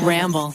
Ramble.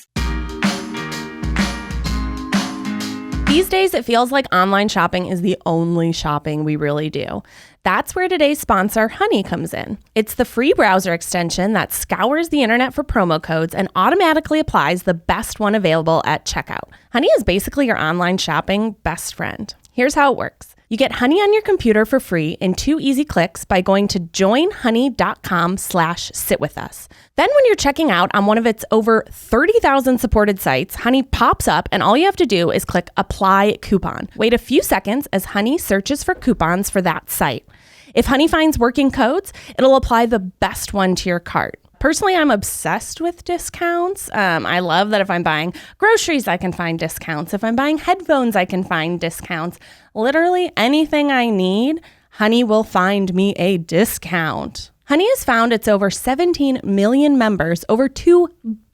These days, it feels like online shopping is the only shopping we really do. That's where today's sponsor, Honey, comes in. It's the free browser extension that scours the internet for promo codes and automatically applies the best one available at checkout. Honey is basically your online shopping best friend. Here's how it works. You get Honey on your computer for free in 2 easy clicks by going to joinhoney.com/sitwithus. Then when you're checking out on one of its over 30,000 supported sites, Honey pops up and all you have to do is click Apply Coupon. Wait a few seconds as Honey searches for coupons for that site. If Honey finds working codes, it'll apply the best one to your cart. Personally, I'm obsessed with discounts. I love that if I'm buying groceries, I can find discounts. If I'm buying headphones, I can find discounts. Literally anything I need, Honey will find me a discount. Honey has found its over 17 million members, over $2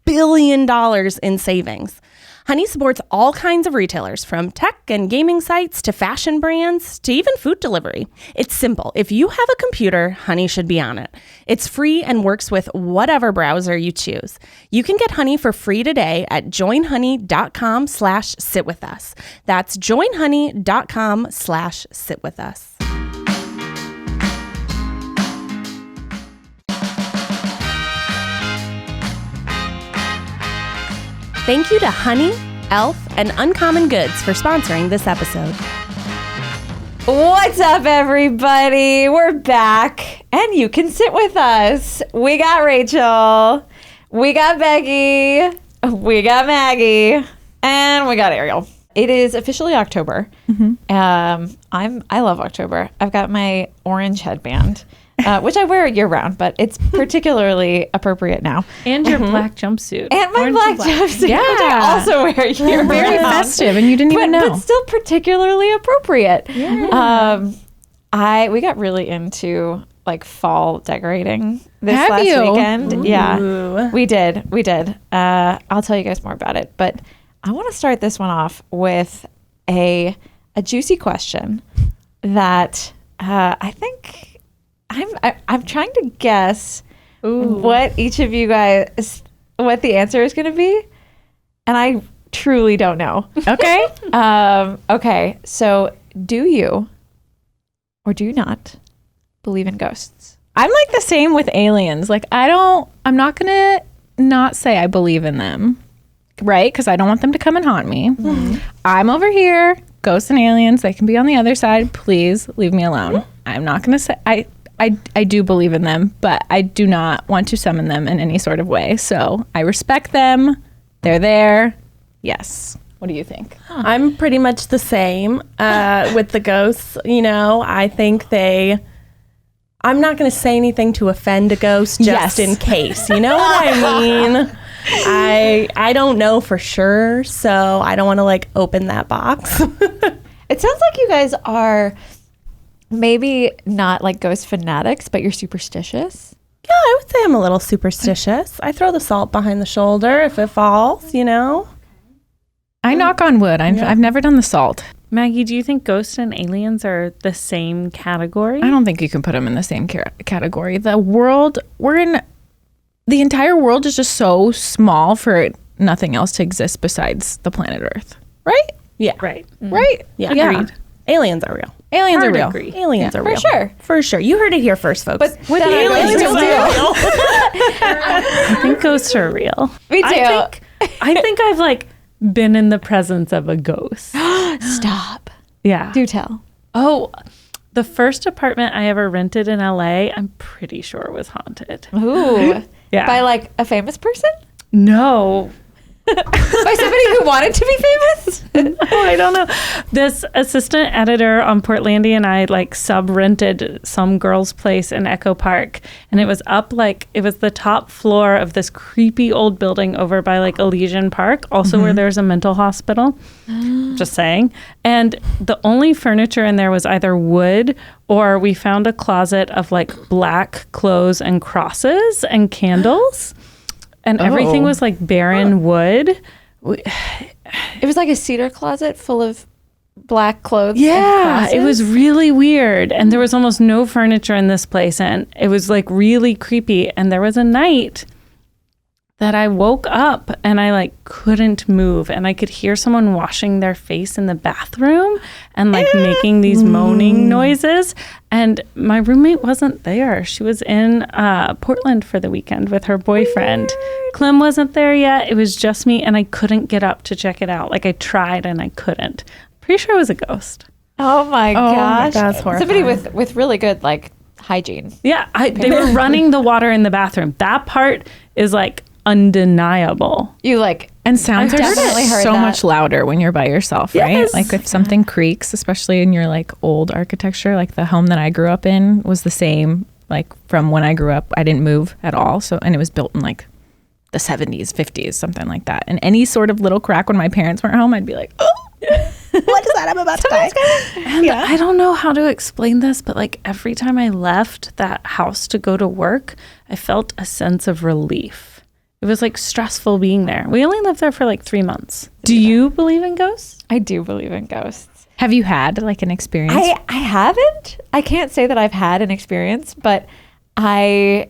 billion in savings. Honey supports all kinds of retailers, from tech and gaming sites to fashion brands to even food delivery. It's simple. If you have a computer, Honey should be on it. It's free and works with whatever browser you choose. You can get Honey for free today at joinhoney.com/sitwithus. That's joinhoney.com/sitwithus. Thank you to Honey, Elf, and Uncommon Goods for sponsoring this episode. What's up, everybody? We're back, and you can sit with us. We got Rachel, we got Becky, we got Maggie, and we got Ariel. It is officially October. I love October. I've got my orange headband, which I wear year round, but it's particularly appropriate now. And your black jumpsuit. And my black jumpsuit, which I also wear year round. Very festive, and you didn't even know. But still particularly appropriate. Yeah. We got really into like fall decorating this Have last you? weekend. Ooh. Yeah, we did. I'll tell you guys more about it, but I want to start this one off with a juicy question that I think I'm trying to guess what each of you guys, what the answer is going to be, and I truly don't know. Okay. Okay. So, do you or do you not believe in ghosts? I'm like the same with aliens. Like, I'm not going to not say I believe in them, right? Because I don't want them to come and haunt me. Mm-hmm. I'm over here. Ghosts and aliens, they can be on the other side. Please leave me alone. I'm not going to say, I do believe in them, but I do not want to summon them in any sort of way. So I respect them. They're there. Yes. What do you think? I'm pretty much the same with the ghosts. You know, I think I'm not going to say anything to offend a ghost just in case. You know what I mean? I don't know for sure, so I don't want to like open that box. It sounds like you guys are maybe not like ghost fanatics, but you're superstitious. Yeah, I would say I'm a little superstitious. I throw the salt behind the shoulder if it falls, you know? I knock on wood. I've never done the salt. Maggie, do you think ghosts and aliens are the same category? I don't think you can put them in the same category. The entire world is just so small for nothing else to exist besides the planet Earth. Right? Yeah. Right. Right? Yeah. Agreed. Aliens are real. Aliens are real. Aliens are real. Sure. For sure. You heard it here first, folks. But with aliens are real. I think ghosts are real. Me too. I think I've like been in the presence of a ghost. Stop. Yeah. Do tell. Oh, the first apartment I ever rented in LA, I'm pretty sure was haunted. Ooh. Yeah. By like a famous person? No. By somebody who wanted to be famous? Oh, I don't know. This assistant editor on Portlandia and I like sub-rented some girl's place in Echo Park, and it was up like it was the top floor of this creepy old building over by like Elysian Park, also where there's a mental hospital. Just saying. And the only furniture in there was either wood, or we found a closet of like black clothes and crosses and candles. And everything was like barren wood. It was like a cedar closet full of black clothes. Yeah, it was really weird. And there was almost no furniture in this place. And it was like really creepy. And there was a night that I woke up and I like couldn't move, and I could hear someone washing their face in the bathroom and like making these moaning noises. And my roommate wasn't there. She was in Portland for the weekend with her boyfriend. Clem wasn't there yet. It was just me, and I couldn't get up to check it out. Like I tried and I couldn't. Pretty sure it was a ghost. Oh my gosh. That's horrifying. Somebody with really good like hygiene. Yeah, they were running the water in the bathroom. That part is like undeniable. You like, And sounds I've are definitely heard so that. much louder when you're by yourself, right? Yes. Like if something creaks, especially in your like old architecture, like the home that I grew up in was the same. Like from when I grew up, I didn't move at all. So, and it was built in like the 70s, 50s, something like that. And any sort of little crack when my parents weren't home, I'd be like, oh, what is that? I'm about to die. And I don't know how to explain this, but like every time I left that house to go to work, I felt a sense of relief. It was like stressful being there. We only lived there for like 3 months. Do you believe in ghosts? I do believe in ghosts. Have you had like an experience? I haven't. I can't say that I've had an experience, but I'm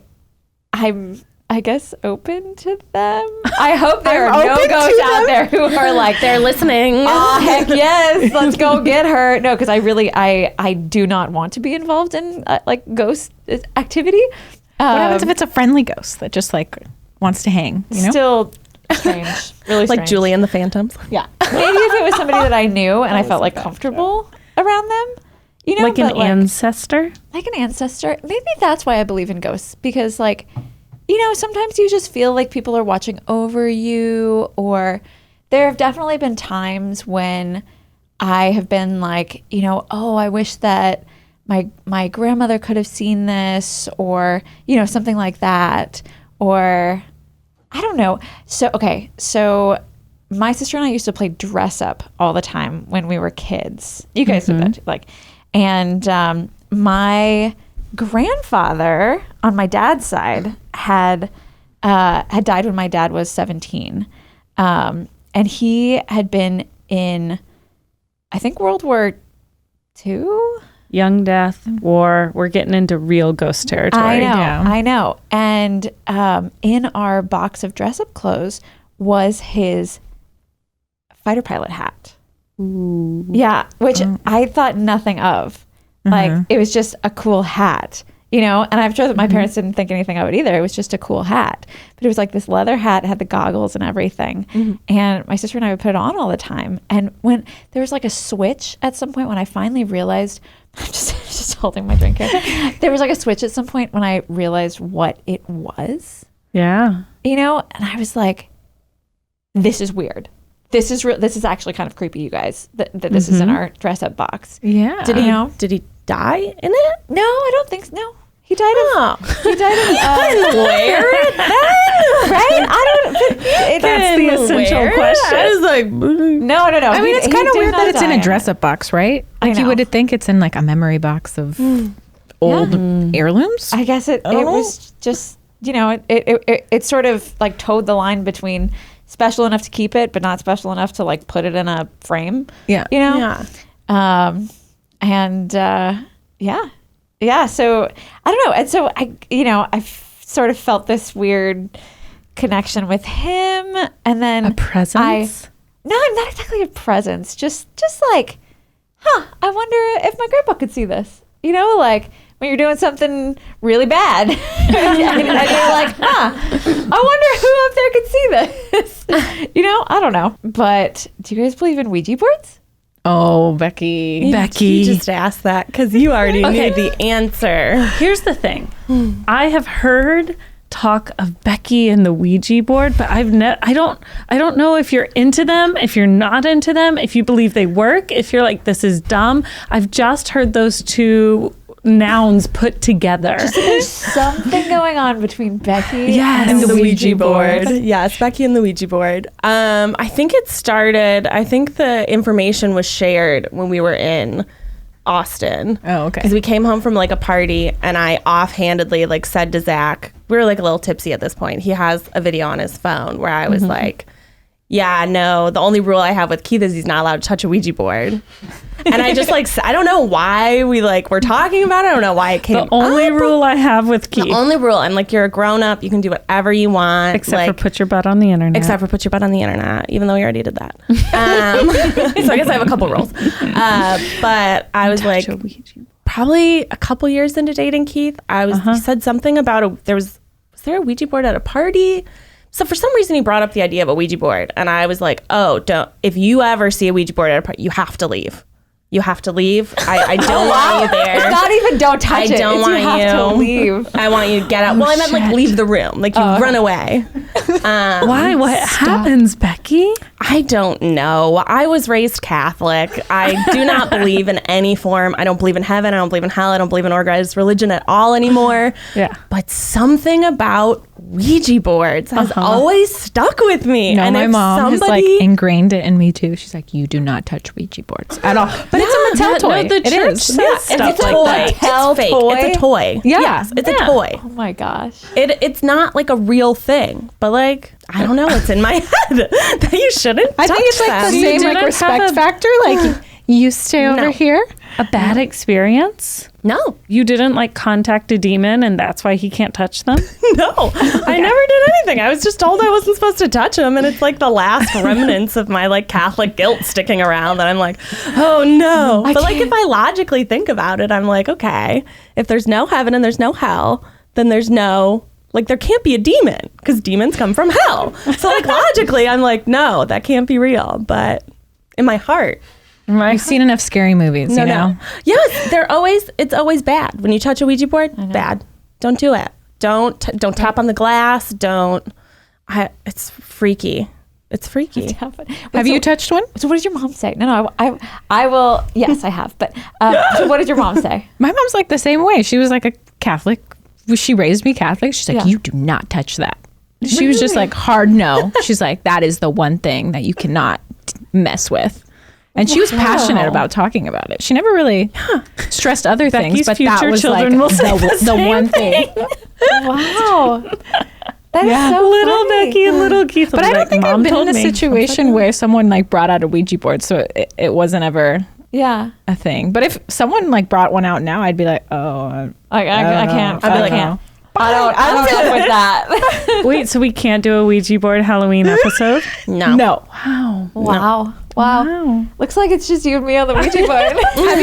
I guess open to them. I hope there are no ghosts out there who are like They're listening. oh heck yes, let's go get her. No, because I do not want to be involved in like ghost activity. What happens if it's a friendly ghost that just like wants to hang, you know? Still strange, really like strange. Julie and the Phantoms. Yeah, maybe if it was somebody that I knew and I felt like comfortable around them, you know, Like an but, ancestor? like an ancestor. Maybe that's why I believe in ghosts, because like, you know, sometimes you just feel like people are watching over you, or there have definitely been times when I have been like, you know, oh, I wish that my grandmother could have seen this, or, you know, something like that, or I don't know. So my sister and I used to play dress up all the time when we were kids. You guys did that too, like, and my grandfather on my dad's side had died when my dad was 17, and he had been in, I think, World War II. Young death, war. We're getting into real ghost territory. I know. And in our box of dress-up clothes was his fighter pilot hat. Ooh. Yeah, which I thought nothing of. Like, it was just a cool hat, you know? And I'm sure that my parents didn't think anything of it either. It was just a cool hat. But it was like this leather hat, had the goggles and everything. And my sister and I would put it on all the time. And when there was like a switch at some point when I finally realized, I'm just holding my drink here. There was like a switch at some point when I realized what it was, Yeah. you know? And I was like, this is weird. This is actually kind of creepy, you guys, that this is in our dress-up box. Yeah. Did he die in it? No, I don't think so. No. He died of Wear it then? right? I don't. That's the essential question. I was like, No. I mean, it's kind of weird that it's in a dress. dress-up box, right? I Like you know. would think it's in like a memory box of old heirlooms. I guess it was just, you know, it sort of like towed the line between special enough to keep it, but not special enough to like put it in a frame. Yeah. You know? yeah. Yeah. So I don't know. And so I sort of felt this weird connection with him. And then A presence? No, not exactly a presence. Just like, I wonder if my grandpa could see this. You know, like when you're doing something really bad, and you're like, I wonder who up there could see this. You know, I don't know. But do you guys believe in Ouija boards? Oh, Becky. You just asked that because you already knew the answer. Here's the thing. I have heard talk of Becky and the Ouija board, but I don't know if you're into them, if you're not into them, if you believe they work, if you're like, this is dumb. I've just heard those two nouns put together. There's something going on between Becky And the Ouija board. Yes, Becky and the Ouija board. I think the information was shared when we were in Austin. Oh, okay. Because we came home from like a party and I offhandedly like said to Zach, we were like a little tipsy at this point. He has a video on his phone where I was like, Yeah, no. The only rule I have with Keith is he's not allowed to touch a Ouija board. And I just I don't know why we're talking about it. I don't know why it came The only rule I have with Keith. The only rule, I'm like, you're a grown up. You can do whatever you want. Except for put your butt on the internet. Except for put your butt on the internet, even though we already did that. So I guess I have a couple rules. But I was like, probably a couple years into dating Keith, he said something about was there a Ouija board at a party? So for some reason he brought up the idea of a Ouija board, and I was like, if you ever see a Ouija board at a party, you have to leave. You have to leave. I don't want you there. It's not even don't touch it. I don't want you. Have to leave. I want you to get out. Well, I meant leave the room. You run away. Why? What happens, Becky? I don't know. I was raised Catholic. I do not believe in any form. I don't believe in heaven. I don't believe in hell. I don't believe in organized religion at all anymore. Yeah. But something about Ouija boards has always stuck with me. No, and my mom has ingrained it in me too. She's like, you do not touch Ouija boards at all. But it's a Mattel toy. No, the church says stuff like that. It's fake. It's a toy. Yeah. Yes, it's a toy. Oh my gosh. It's not a real thing, but I don't know. It's in my head that you shouldn't touch I think it's them. the same respect factor. You stay over here. A bad experience? No. You didn't contact a demon and that's why he can't touch them? No. I never did anything. I was just told I wasn't supposed to touch him, and it's the last remnants of my Catholic guilt sticking around that I'm like, oh no. But if I logically think about it, I'm like, okay, if there's no heaven and there's no hell, then there's no there can't be a demon because demons come from hell. So logically I'm like, no, that can't be real. But in my heart, I've seen enough scary movies, you know? Yes, it's always bad. When you touch a Ouija board, bad. Don't do it. Don't tap on the glass. It's freaky. It's freaky. Have you touched one? So what does your mom say? No, I will. Yes, I have. But so what did your mom say? My mom's the same way. She was a Catholic. She raised me Catholic. She's like, you do not touch that. She was just hard no. She's like, that is the one thing that you cannot mess with. And she was passionate about talking about it. She never really stressed other things, but that was the one thing. Wow. That is so little funny. Becky and little Keith. But I don't think I've been in a situation where someone brought out a Ouija board, so it wasn't ever a thing. But if someone brought one out now, I'd be like, oh, I can't. I'd be like, I don't know with that. Wait, so we can't do a Ouija board Halloween episode? No. Wow. Looks like it's just you and me on the Ouija board. Have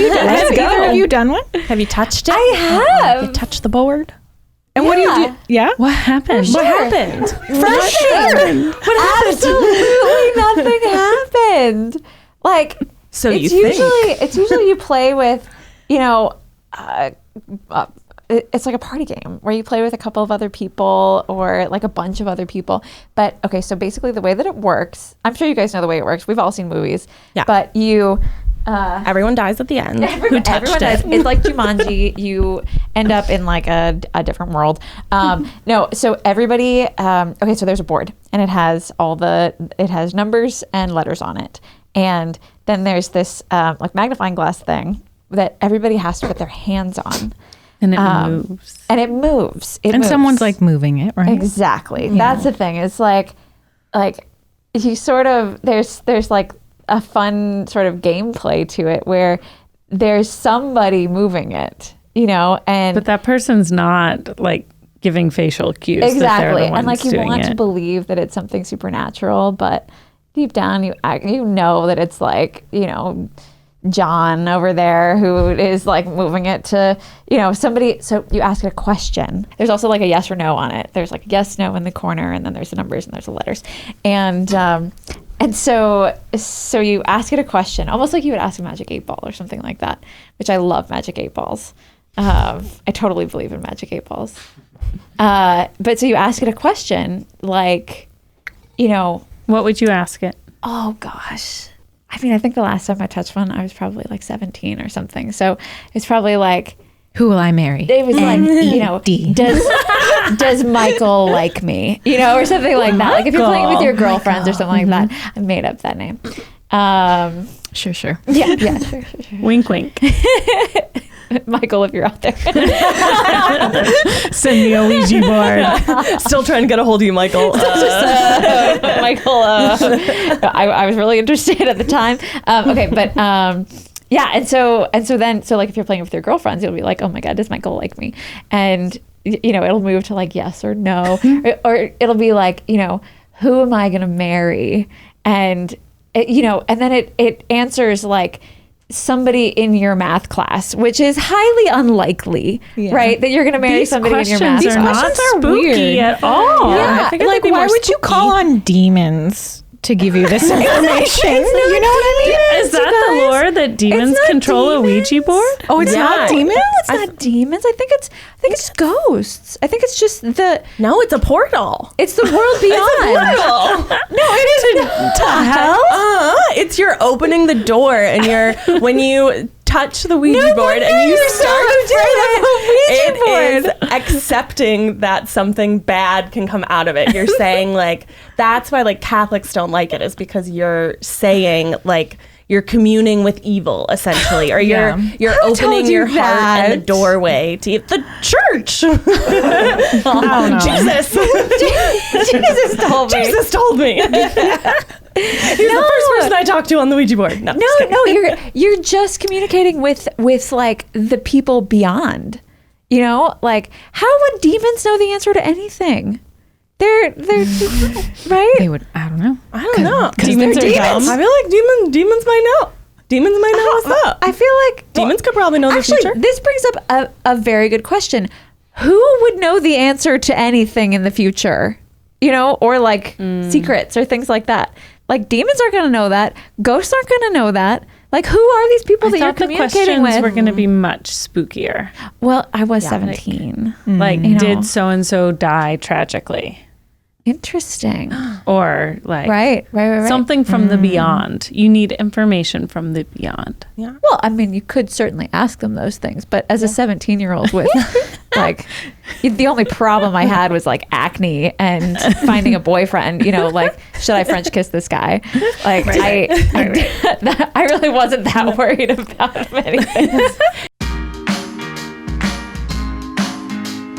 either of you done one? Have you touched it? I have. You touched the board? And what do you do? Yeah? What happened? What happened? Absolutely nothing happened. So it's usually you play with, it's like a party game where you play with a couple of other people or a bunch of other people. But okay, so basically the way that it works, I'm sure you guys know the way it works. We've all seen movies. Yeah. But everyone dies at the end. Everyone dies. It's like Jumanji. You end up in a different world. No, so everybody. Okay, so there's a board and it has numbers and letters on it, and then there's this magnifying glass thing that everybody has to put their hands on. And it moves. And it moves. Someone's moving it, right? Exactly. Yeah. That's the thing. It's you sort of there's a fun sort of gameplay to it where there's somebody moving it, and but that person's not giving facial cues. Exactly. That they're the ones and you doing want to believe that it's something supernatural, but deep down you know that it's John over there who is moving it to, somebody. So you ask it a question. There's also a yes or no on it. There's yes, no in the corner, and then there's the numbers and there's the letters. And so you ask it a question, almost like you would ask a Magic 8 Ball or something like that, which I love Magic 8 Balls. I totally believe in Magic 8 Balls. But so you ask it a question what would you ask it? Oh gosh. I think the last time I touched one, I was probably 17 or something. So it's probably who will I marry? It was does Michael like me? Or something like that. If you're playing with your girlfriends or something like that. I made up that name. Sure. Yeah, sure. Wink, wink. Michael, if you're out there. Send me a Ouija board. Still trying to get a hold of you, Michael. Michael, I was really interested at the time. Okay, but yeah, and so then like if you're playing with your girlfriends, you'll be like, oh my God, does Michael like me? And it'll move to like yes or no, or it'll be like, who am I gonna marry? And and then it answers like somebody in your math class, which is highly unlikely, right? That you're going to marry somebody in your math class. These questions are spooky weird at all. Yeah, like why would you call on demons to give you this information? You know what I mean? Is that the lore that demons control a Ouija board? Oh, it's not demons? It's not demons. I think it's ghosts. I think it's just No, it's a portal. it's the world beyond. It's a portal. No, it is The hell? It's you're opening the door and when you touch the Ouija board and you start it is accepting that something bad can come out of it. You're saying like that's why like Catholics don't like it, is because you're saying like you're communing with evil essentially, or you're opening your heart and the doorway to the church. Jesus. Jesus told me. He's the first person I talked to on the Ouija board. No, you're just communicating with like the people beyond. Like how would demons know the answer to anything? They're right? They would. I don't know. Demons are dumb. I feel like demons might know. Demons might know what's up. I feel like demons could probably know the future. This brings up a very good question. Who would know the answer to anything in the future? Or like secrets or things like that. Like demons aren't going to know that. Ghosts aren't going to know that. Like who are these people that you're communicating with? Were going to be much spookier. Well, I was 17. Like did so and so die tragically? Interesting. Or like right. something from the beyond. You need information from the beyond. Yeah. Well, I mean, you could certainly ask them those things, but as a 17-year-old with like the only problem I had was like acne and finding a boyfriend, like should I French kiss this guy? Like I really wasn't that worried about many things.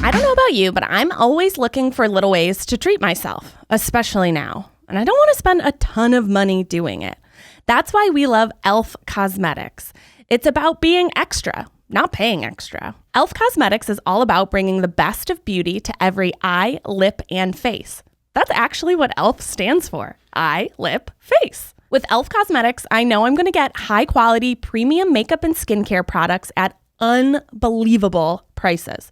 I don't know about you, but I'm always looking for little ways to treat myself, especially now. And I don't want to spend a ton of money doing it. That's why we love e.l.f. Cosmetics. It's about being extra, not paying extra. e.l.f. Cosmetics is all about bringing the best of beauty to every eye, lip, and face. That's actually what e.l.f. stands for. Eye, lip, face. With e.l.f. Cosmetics, I know I'm going to get high-quality premium makeup and skincare products at unbelievable prices.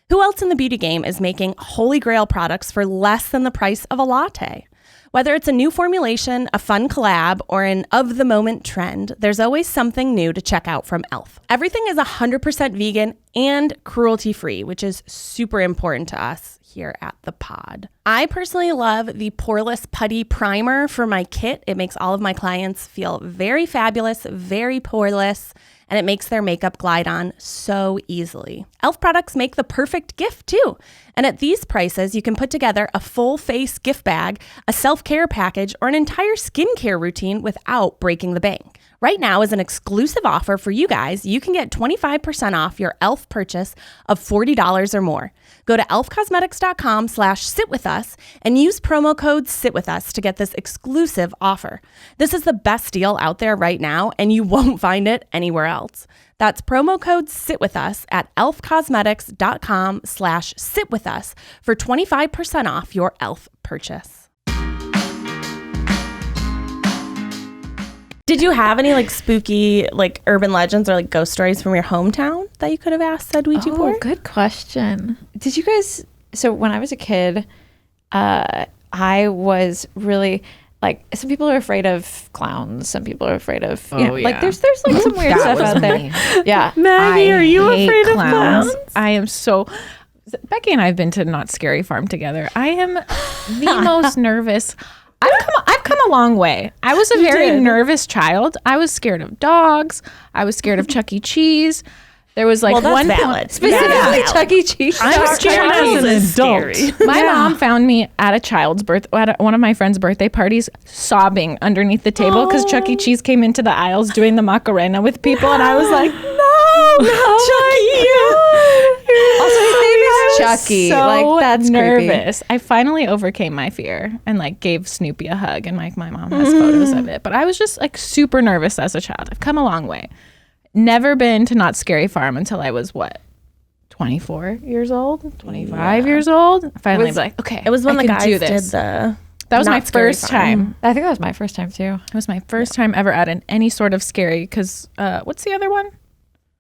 Who else in the beauty game is making holy grail products for less than the price of a latte? Whether it's a new formulation, a fun collab, or an of-the-moment trend, there's always something new to check out from e.l.f. Everything is 100% vegan and cruelty-free, which is super important to us here at the pod. I personally love the Poreless Putty Primer for my kit. It makes all of my clients feel very fabulous, very poreless, and it makes their makeup glide on so easily. e.l.f. products make the perfect gift too. And at these prices, you can put together a full face gift bag, a self-care package, or an entire skincare routine without breaking the bank. Right now, as an exclusive offer for you guys, you can get 25% off your e.l.f. purchase of $40 or more. Go to elfcosmetics.com/sitwithus and use promo code SITWITHUS to get this exclusive offer. This is the best deal out there right now, and you won't find it anywhere else. That's promo code SITWITHUS at elfcosmetics.com/sitwithus for 25% off your e.l.f. purchase. Did you have any like spooky like urban legends or like ghost stories from your hometown that you could have asked said Ouija board? Good question. Did you guys? So when I was a kid, I was really like. Some people are afraid of clowns. Some people are afraid of like there's like some weird stuff out there. Yeah, Maggie, are you afraid of clowns? I am so. Becky and I have been to Not Scary Farm together. I am the most nervous. I've come a long way. I was a very nervous child. I was scared of dogs. I was scared of Chuck E. Cheese. There was like Well, that's one valid. point. Specifically Yeah. Chuck E. Cheese. I'm scared as an is adult. scary. My mom found me at a child's at one of my friend's birthday parties, sobbing underneath the table because Chuck E. Cheese came into the aisles doing the Macarena with people, and I was like, Also, his name is Chucky. so Like, that's nervous. I finally overcame my fear and like gave Snoopy a hug, and like my mom has photos of it. But I was just like super nervous as a child. I've come a long way. Never been to Not Scary Farm until I was 24 years old, 25 years old. I finally was like, okay, It was when I the can guys do did this. the. That was Not my Scary first Farm. time. I think that was my first time too. It was my first time ever at any sort of scary. Because what's the other one?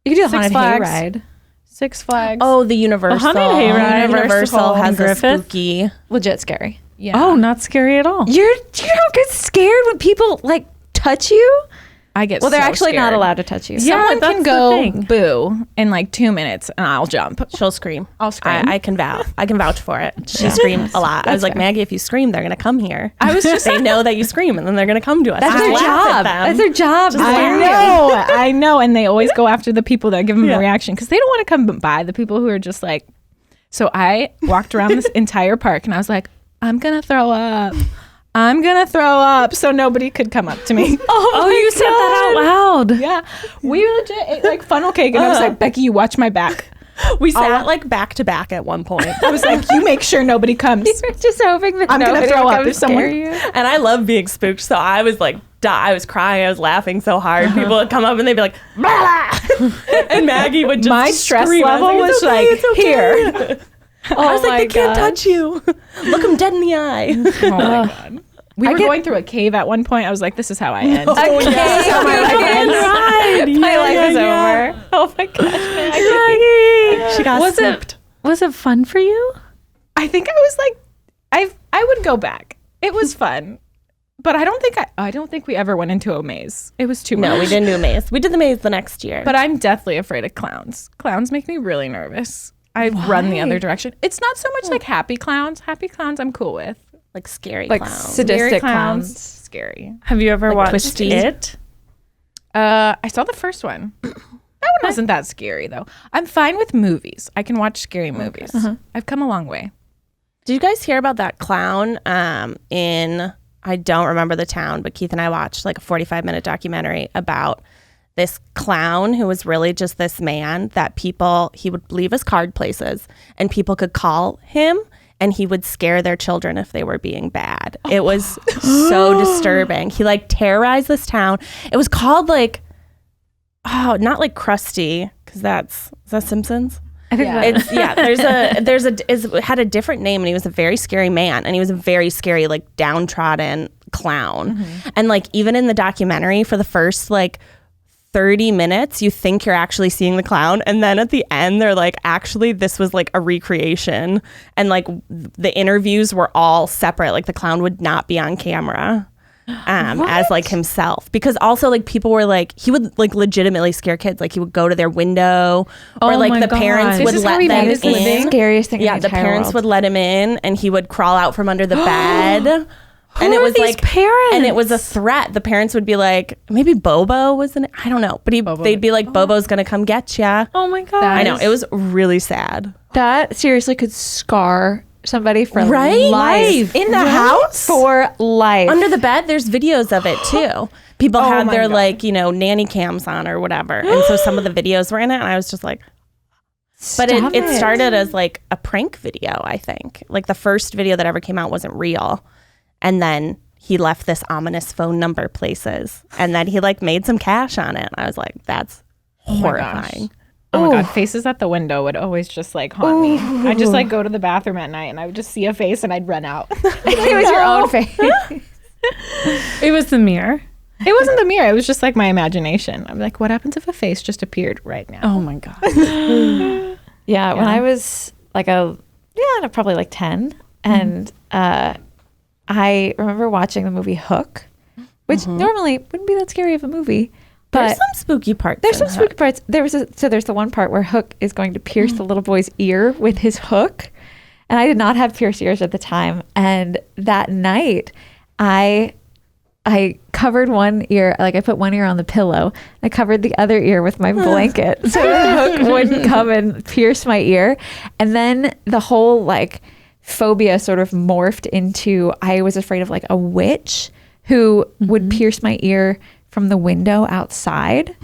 You could do the Six haunted Flags. hayride. Six Flags. Oh, the Universal. haunted hayride. Universal has a Griffith. spooky. Legit scary. yeah. Oh, not scary at all. You don't get scared when people like touch you. I get. Well, they're so actually not scared. allowed to touch you. Yeah. Someone that's can the go thing. boo in like 2 minutes, and I'll jump. She'll scream. I'll scream. I can vouch. I can vouch for it. She screamed a lot. I was like, fair. Maggie, if you scream, they're gonna come here. I was just. They know that you scream, and then they're gonna come to us. That's Just their laugh at job. them. That's their job. I know, and they always go after the people that give them a reaction because they don't want to come by the people who are just like. So I walked around this entire park, and I was like, I'm gonna throw up. I'm gonna throw up, so nobody could come up to me. Oh, you said that out loud. Yeah, we legit ate like funnel cake, and I was like, Becky, you watch my back. We sat like back to back at one point. I was like, you make sure nobody comes. You're just hoping that I'm gonna nobody throw will up come if someone- scare you. And I love being spooked, so I was like, I was crying, I was laughing so hard. People would come up and they'd be like, blah! And Maggie would just My stress scream. I level was "It's okay, like, it's okay." here. I was Oh like, my they can't God. touch you. Look them dead in the eye. Oh my god. We were going through a cave at one point. I was like, this is how I end. Okay. This is how my life ends. My life is over. Oh my gosh. She got Was snipped. Was it fun for you? I think I was like, I would go back. It was fun. But I don't think we ever went into a maze. It was too much. No, we didn't do a maze. We did the maze the next year. But I'm deathly afraid of clowns. Clowns make me really nervous. I run the other direction. It's not so much like happy clowns. Happy clowns I'm cool with. like scary Like clowns. sadistic Scary clowns. Scary. Have you ever watched Twisty? it? I saw the first one. That one wasn't that scary though. I'm fine with movies. I can watch scary movies. I've come a long way. Did you guys hear about that clown in, I don't remember the town, but Keith and I watched like a 45-minute documentary about this clown who was really just this man that he would leave his card places and people could call him and he would scare their children if they were being bad. It was so disturbing. He like terrorized this town. It was called like, not like Krusty, because is that Simpsons? I think It had a different name and he was a very scary man and he was a very scary like downtrodden clown. And like even in the documentary for the first like 30 minutes you think you're actually seeing the clown and then at the end they're like actually this was like a recreation and like the interviews were all separate, like the clown would not be on camera as like himself, because also like people were like he would like legitimately scare kids, like he would go to their window or Oh like my the God. parents This would is how let he them made his living? in. Scariest thing in Yeah, the the entire parents world. would let him in and he would crawl out from under the bed. And it are was these like parents? and it was a threat. The parents would be like, maybe Bobo was in it. I don't know, but they'd be like, Bobo's gonna come get ya. Oh my god! I know, it was really sad. That seriously could scar somebody for Right? life. In the house? For life. Under the bed, there's videos of it too. People had my their God. like, nanny cams on or whatever. And so some of the videos were in it and I was just like, but Stop it started as like a prank video, I think. Like the first video that ever came out wasn't real. And then he left this ominous phone number places and then he like made some cash on it. I was like, that's horrifying. Oh my god, faces at the window would always just like haunt me. I'd just like go to the bathroom at night and I would just see a face and I'd run out. it was your own face. It was the mirror. It wasn't the mirror, it was just like my imagination. I'm like, what happens if a face just appeared right now? Oh my god! Yeah, when I was like probably like 10 and I remember watching the movie Hook, which normally wouldn't be that scary of a movie, but There's some spooky parts. there's in some Hook. spooky parts. There's the one part where Hook is going to pierce the little boy's ear with his hook, and I did not have pierced ears at the time. And that night, I I covered one ear, like I put one ear on the pillow. I covered the other ear with my blanket so the hook wouldn't come and pierce my ear. And then the whole like phobia sort of morphed into, I was afraid of like a witch who would pierce my ear from the window outside.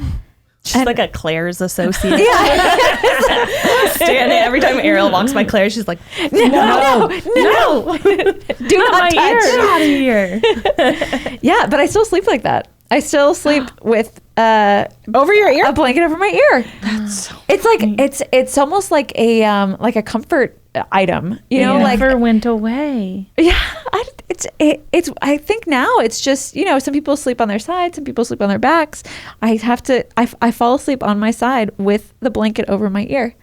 She's like a Claire's associate. Yeah. Standing every time Ariel walks by Claire, she's like, no. Do not touch. Get out of here. Yeah, but I still sleep like that. I still sleep with Over your ear? a blanket over my ear. That's so it's funny. Like it's almost like a comfort item, you know, like never went away. yeah. It's I think now it's just, you know, some people sleep on their side, some people sleep on their backs. I fall asleep on my side with the blanket over my ear.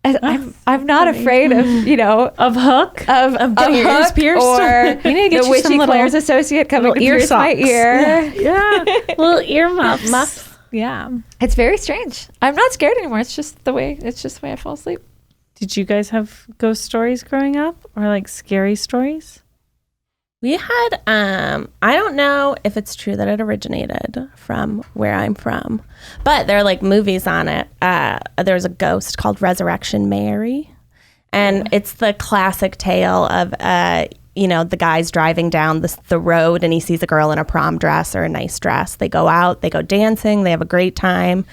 And I'm not afraid of, you know, Of Hook? of getting your ears Hook pierced. or You need to get the you some witchy little Claire's associate coming to ear pierce my socks. ear. Yeah. Little earmuffs. Yeah. It's very strange. I'm not scared anymore. It's just the way I fall asleep. Did you guys have ghost stories growing up or like scary stories? We had, I don't know if it's true that it originated from where I'm from, but there are like movies on it. There's a ghost called Resurrection Mary, and it's the classic tale of, you know, the guy's driving down the road and he sees a girl in a prom dress or a nice dress. They go out, they go dancing, they have a great time.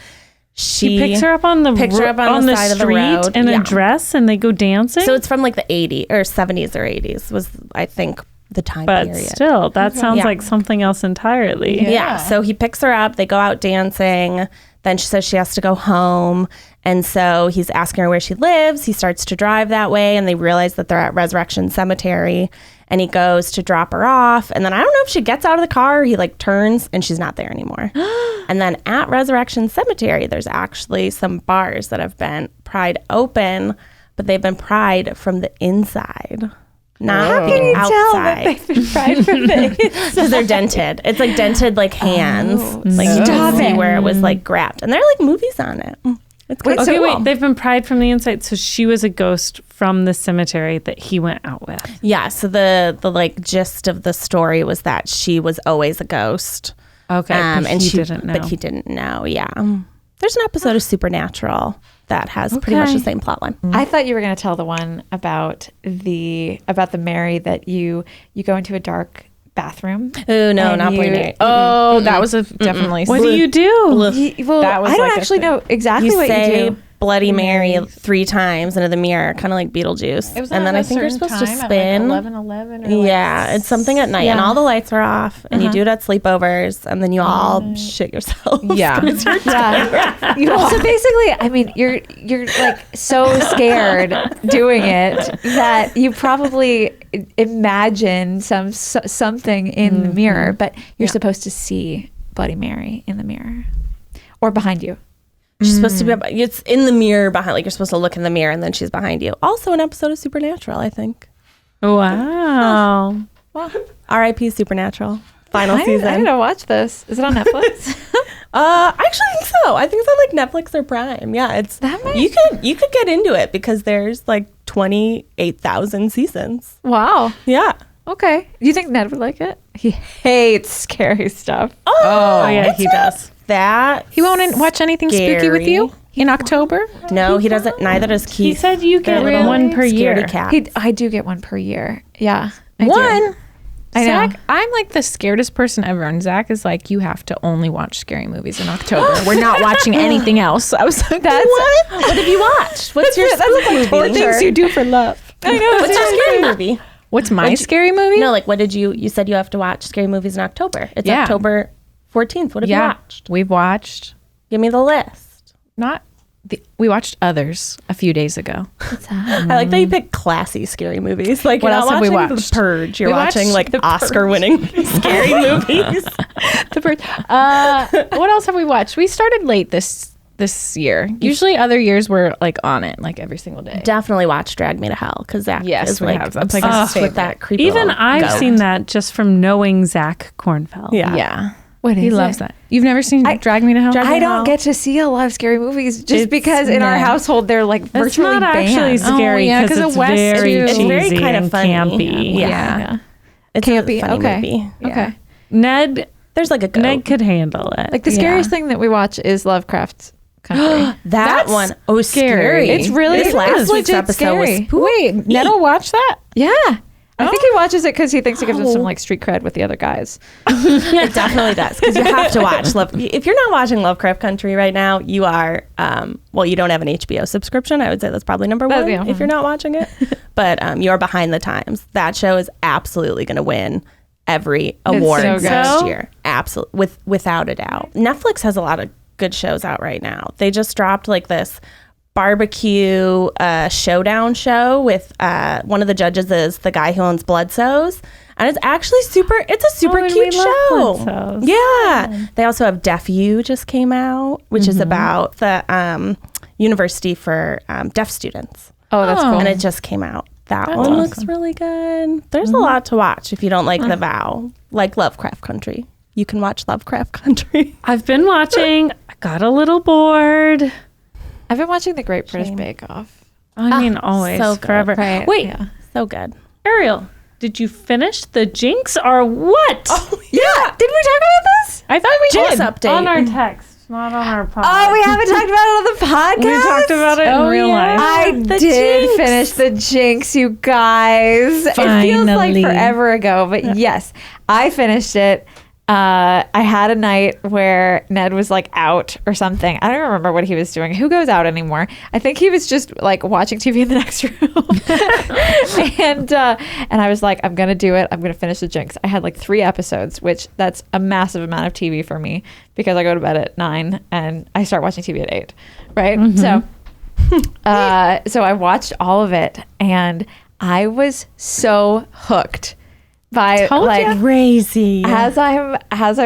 He picks her up on the picks her up on the side of the street road. in Yeah. a dress and they go dancing. So it's from like the 80s or 70s or 80s was, I think, the time but period. still, that sounds Yeah. like something else entirely. Yeah. So he picks her up. They go out dancing. Then she says she has to go home. And so he's asking her where she lives. He starts to drive that way. And they realize that they're at Resurrection Cemetery. And he goes to drop her off. And then I don't know if she gets out of the car. He like turns and she's not there anymore. And then at Resurrection Cemetery, there's actually some bars that have been pried open, but they've been pried from the inside. Not the outside. They've been fried from the Because they're dented. It's like dented like hands. Like you Stop can see it. where it was like grabbed. And there are like movies on it. It's Wait, quite so- Okay, cool. wait. They've been pried from the inside. So she was a ghost from the cemetery that he went out with. Yeah, so the like gist of the story was that she was always a ghost. Okay, but and he she didn't know. But he didn't know. Yeah. There's an episode of Supernatural that has pretty much the Okay. same plot line. I thought you were going to tell the one about the Mary that you go into a dark bathroom. Oh no, And not you- Bloody Mary. Oh, that was definitely. What do you do? Well, That was I don't like a actually thing. know exactly You what say you do. Bloody Mary 3 times into the mirror, kind of like Beetlejuice. And then I think you're supposed to spin. 11:11. Yeah, it's something at night, and Yeah. all the lights are off, and you do it at sleepovers, and then you all shit yourself. Yeah. Yeah. So basically, I mean, you're like so scared doing it that you probably imagine something in the mirror, but you're supposed to see Bloody Mary in the mirror or behind you. She's supposed to be. It's in the mirror behind. Like you're supposed to look in the mirror, and then she's behind you. Also, an episode of Supernatural, I think. Wow. R.I.P. Supernatural. Final I season. need to watch this. Is it on Netflix? I actually think so. I think it's on like Netflix or Prime. Yeah, it's That might- you could get into it because there's like 28,000 seasons. Wow. Yeah. Okay. Do you think Ned would like it? He hates scary stuff. Oh, yeah, he does. That He won't watch anything spooky with you in October? No, he doesn't. Neither does Keith. He said you get They're little one per scaredy year. cats. I do get one per year. Yeah. I do. One. I know. Zach, I'm like the scaredest person ever, and Zach is like, you have to only watch scary movies in October. We're not watching anything else. I was like, That's what? What have you watched? What's your that's spooky like movie? Things you do for love. I know. What's your scary movie? What's my scary movie? No, like what did you said you have to watch scary movies in October. It's Yeah. October 14th. What have you watched? We've watched Give me the list. we watched Others a few days ago. I like that you pick classy scary movies. Like What you're else not have we watching watched? The Purge. You're We watching watched like The Oscar-winning scary movies. The first, what else have we watched? We started late this year. Usually other years we're like on it like every single day. Definitely watch Drag Me to Hell because Zach Yes, is we like have. That's like his obsessed with favorite. that creepy. Even little I've goat. seen that just from knowing Zach Kornfeld. Yeah. Yeah. What He is loves it? that. You've never seen Drag Me to Hell? I don't get to see a lot of scary movies just It's- because in our yeah. household they're like It's virtually not actually banned. scary yeah, because 'cause it's of West very too. It's cheesy very kind of and funny. campy. Yeah. Yeah. It's Campy. a funny Okay. movie. Okay. Ned There's like a goat. Ned could handle it. Like the scariest thing that we watch is Lovecraft Country. That one. Oh, scary. It's really this last week's legit episode was scary. Wait, Ned will watch that? Yeah. I think he watches it because he thinks it gives him some like street cred with the other guys. It definitely does, because you have to watch if you're not watching Lovecraft Country right now, you are well, you don't have an HBO subscription. I would say that's probably number one if you're not watching it. But you're behind the times. That show is absolutely going to win every award so good. next year. Absolutely, without a doubt. Netflix has a lot of good shows out right now. They just dropped like this barbecue showdown show with one of the judges is the guy who owns Bloodsoes, and it's actually it's a super and cute we love show. Bloodsoes. Yeah. They also have Deaf U just came out, which is about the university for deaf students, Oh, that's cool. and it just came out. That one looks really good. There's a lot to watch if you don't like The Vow, like Lovecraft Country. You can watch Lovecraft Country. I've been watching. I got a little bored. I've been watching The Great British Bake Off. I mean, always, so good. forever. Right, Wait, yeah. So good. Ariel, did you finish the Jinx or what? Yeah. Did we talk about this? I thought we Jinx did. update. On our text, not on our podcast. Oh, we haven't talked about it on the podcast. We talked about it in real life. I The did Jinx. finish the Jinx, you guys. It feels like Finally. forever ago, but yes, I finished it. I had a night where Ned was like out or something. I don't remember what he was doing. Who goes out anymore? I think he was just like watching TV in the next room. and I was like, I'm gonna do it. I'm gonna finish the Jinx. I had like 3 episodes, which that's a massive amount of TV for me because I go to bed at 9 and I start watching TV at 8. Right. So I watched all of it and I was so hooked by Crazy. as I'm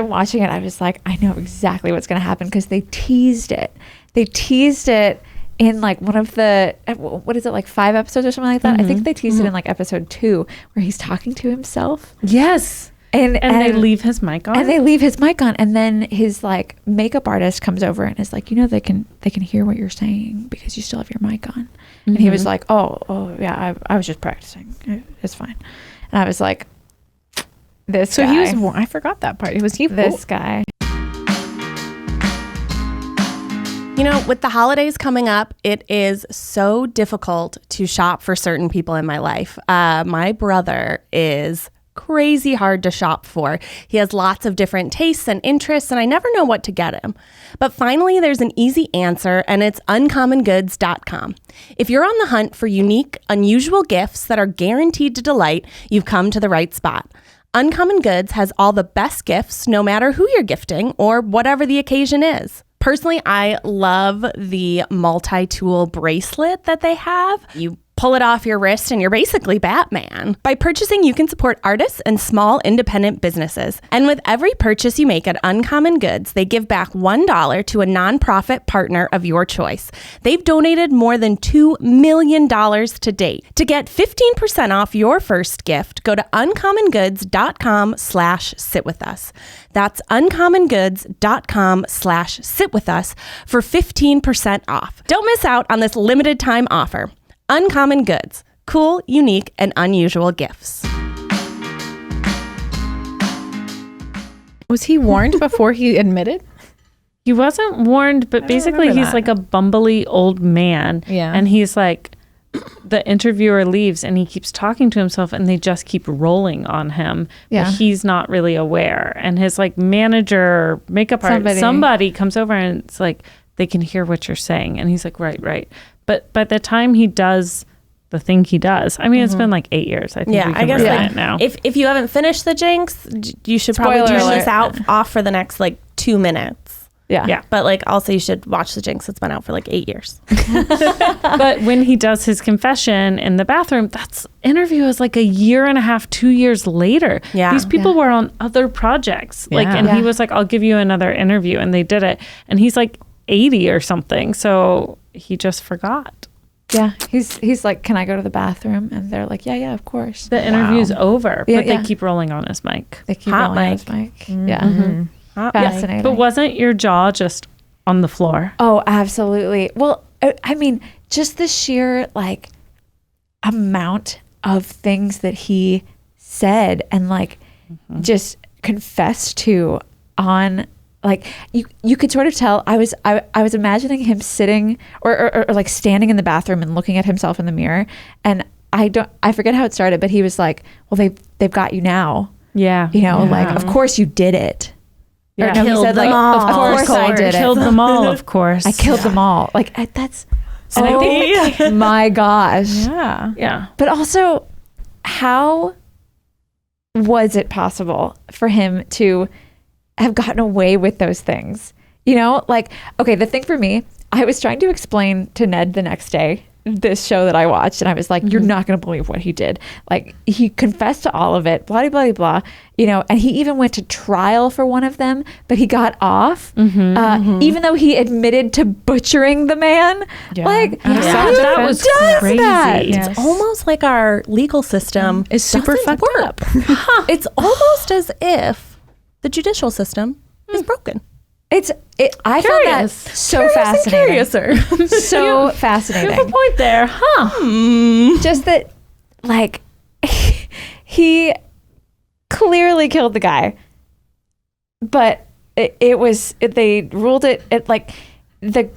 watching it, I was like, I know exactly what's going to happen because they teased it. They teased it in like one of the what is it, like 5 episodes or something like that. I think they teased it in like episode 2 where he's talking to himself Yes. and they leave his mic on. and they leave his mic on, and then his like makeup artist comes over and is like, you know, they can hear what you're saying because you still have your mic on. And he was like, oh yeah, I was just practicing. It's fine. And I was like, this So guy. he was. I forgot that part. Was he This guy. You know, with the holidays coming up, it is so difficult to shop for certain people in my life. My brother is crazy hard to shop for. He has lots of different tastes and interests, and I never know what to get him. But finally, there's an easy answer, and it's uncommongoods.com. If you're on the hunt for unique, unusual gifts that are guaranteed to delight, you've come to the right spot. Uncommon Goods has all the best gifts, no matter who you're gifting or whatever the occasion is. Personally, I love the multi-tool bracelet that they have. You pull it off your wrist and you're basically Batman. By purchasing, you can support artists and small independent businesses. And with every purchase you make at Uncommon Goods, they give back $1 to a nonprofit partner of your choice. They've donated more than $2 million to date. To get 15% off your first gift, go to uncommongoods.com/sitwithus. That's uncommongoods.com/sitwithus for 15% off. Don't miss out on this limited time offer. Uncommon Goods. Cool, unique, and unusual gifts. Was he warned before he admitted? He wasn't warned, but basically remember he's that. like a bumbly old man. Yeah. And he's like, the interviewer leaves and he keeps talking to himself and they just keep rolling on him. Yeah. But he's not really aware. And his like manager, makeup artist, somebody comes over and it's like, they can hear what you're saying. And he's like, right. But by the time he does the thing he does, I mean, it's been like 8 years. I think Yeah, we can I guess ruin like, it now. if you haven't finished the Jinx, you should probably Spoiler turn this alert. off for the next like 2 minutes. Yeah. But like also you should watch the Jinx. It's been out for like 8 years. But when he does his confession in the bathroom, that's interview is like a year and a half, 2 years later. Yeah. These people were on other projects. Like, Yeah. and he Yeah. was like, I'll give you another interview. And they did it. And he's like 80 or something. So he just forgot. Yeah. He's like, can I go to the bathroom? And they're like, yeah, of course. The interview's over, Yeah, but yeah. they keep rolling on his mic. They keep Hot rolling on his mic. Yeah. Fascinating. But wasn't your jaw just on the floor? Oh, absolutely. Well, I mean, just the sheer like amount of things that he said and like just confessed to on, like, you could sort of tell. I was imagining him sitting or like standing in the bathroom and looking at himself in the mirror, and I forget how it started, but he was like, well, they've got you now. Yeah. You know, like, of course you did it. Yeah. Or no, he said, like, of course I did it. Killed them all, of course. I killed them all. Like, that's, And I think, my gosh. Yeah. yeah. But also, how was it possible for him to have gotten away with those things? You know, like, okay, the thing for me, I was trying to explain to Ned the next day this show that I watched, and I was like, you're not going to believe what he did. Like, he confessed to all of it, blah, blah, blah, you know, and he even went to trial for one of them, but he got off, even though he admitted to butchering the man. Yeah. Like, That was does crazy. that? Yes. It's almost like our legal system Is super doesn't fucked work. It's almost as if the judicial system is broken. I found that so fascinating. So fascinating. Good point there, huh? Just that, like, he clearly killed the guy, but they ruled it like the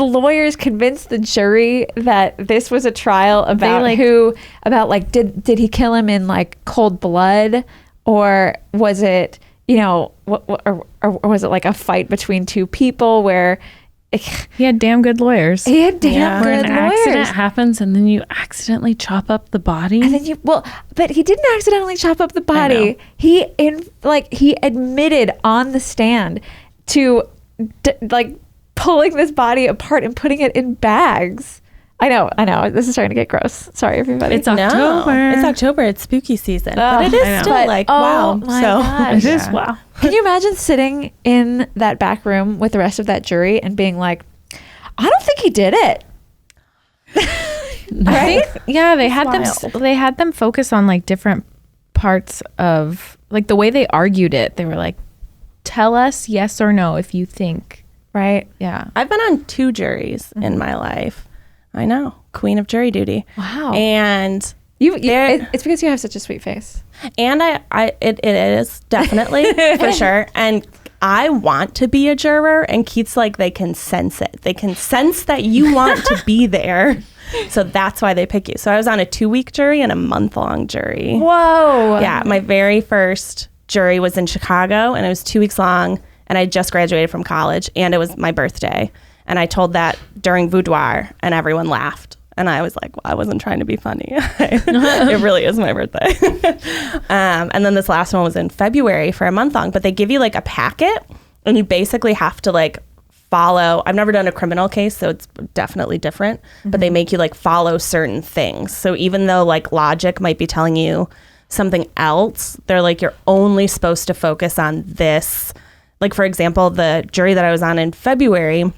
lawyers convinced the jury that this was a trial about did he kill him in like cold blood, or was it, you know, or was it like a fight between two people where He had damn good lawyers. he had damn Where good an lawyers. accident happens and then you accidentally chop up the body. And then but he didn't accidentally chop up the body. He admitted on the stand to like pulling this body apart and putting it in bags. I know. This is starting to get gross. Sorry, everybody. It's October. It's October. It's spooky season. But it is still But, like, oh wow. my So gosh. It is, wow. Can you imagine sitting in that back room with the rest of that jury and being like, I don't think he did it. I think, yeah, they had wild. they had them focus on like different parts of like the way they argued it. They were like, tell us yes or no if you think. Right? Yeah. I've been on 2 juries in my life. I know. Queen of jury duty. Wow. And It's because you have such a sweet face. And it is definitely for sure. And I want to be a juror, and Keith's like, they can sense it. They can sense that you want to be there. So that's why they pick you. So I was on a 2-week jury and a month-long jury. Whoa. Yeah. My very first jury was in Chicago, and it was 2 weeks long, and I just graduated from college, and it was my birthday. And I told that during Boudoir, and everyone laughed. And I was like, well, I wasn't trying to be funny. It really is my birthday. And then this last one was in February for a month long. But they give you like a packet, and you basically have to like follow. I've never done a criminal case, so it's definitely different. But they make you like follow certain things. So even though like logic might be telling you something else, they're like, you're only supposed to focus on this. Like, for example, the jury that I was on in February,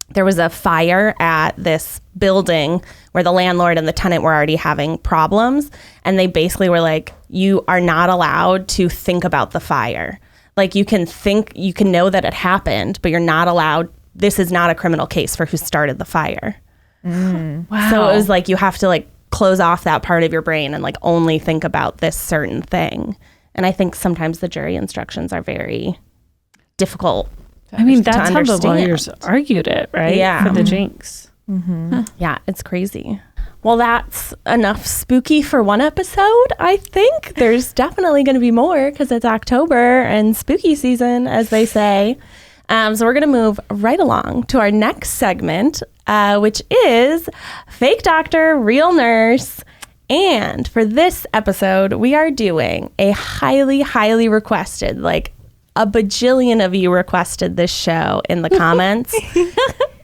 there was a fire at this building where the landlord and the tenant were already having problems. And they basically were like, you are not allowed to think about the fire. Like, you can know that it happened, but you're not allowed. This is not a criminal case for who started the fire. Wow. So it was like, you have to like close off that part of your brain and like only think about this certain thing. And I think sometimes the jury instructions are very difficult. I mean, that's how the understand. lawyers argued it, right? Yeah. For the Jinx. Yeah, it's crazy. Well, that's enough spooky for one episode, I think. There's definitely going to be more because it's October and spooky season, as they say. So we're going to move right along to our next segment, which is Fake Doctor, Real Nurse. And for this episode, we are doing a highly, highly requested, like a bajillion of you requested this show in the comments.